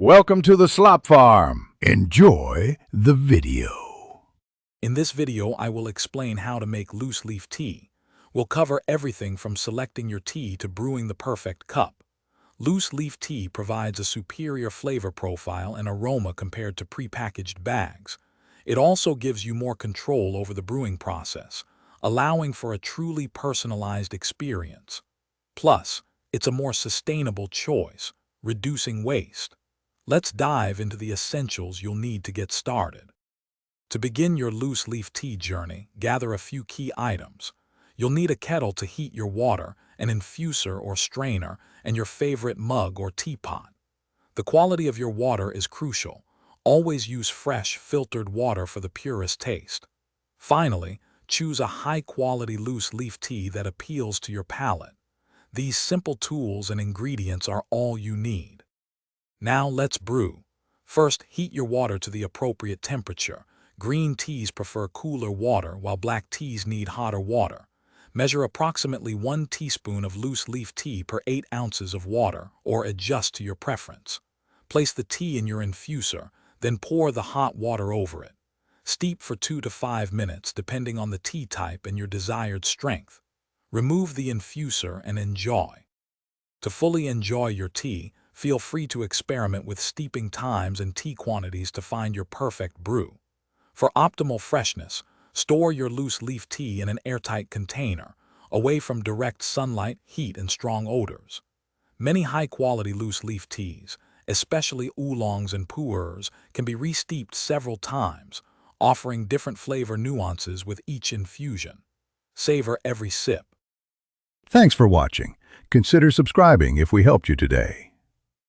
Welcome to the Slop Farm. Enjoy the video. In this video, I will explain how to make loose leaf tea. We'll cover everything from selecting your tea to brewing the perfect cup. Loose leaf tea provides a superior flavor profile and aroma compared to prepackaged bags. It also gives you more control over the brewing process, allowing for a truly personalized experience. Plus, it's a more sustainable choice, reducing waste. Let's dive into the essentials you'll need to get started. To begin your loose leaf tea journey, gather a few key items. You'll need a kettle to heat your water, an infuser or strainer, and your favorite mug or teapot. The quality of your water is crucial. Always use fresh, filtered water for the purest taste. Finally, choose a high-quality loose leaf tea that appeals to your palate. These simple tools and ingredients are all you need. Now let's brew. First, heat your water to the appropriate temperature. Green teas prefer cooler water, while black teas need hotter water. Measure approximately 1 teaspoon of loose leaf tea per 8 ounces of water, or adjust to your preference. Place the tea in your infuser, then pour the hot water over it. Steep for 2 to 5 minutes, depending on the tea type and your desired strength. Remove the infuser and enjoy. To fully enjoy your tea, feel free to experiment with steeping times and tea quantities to find your perfect brew. For optimal freshness, store your loose leaf tea in an airtight container, away from direct sunlight, heat, and strong odors. Many high-quality loose leaf teas, especially oolongs and pu'ers, can be re-steeped several times, offering different flavor nuances with each infusion. Savor every sip. Thanks for watching. Consider subscribing if we helped you today.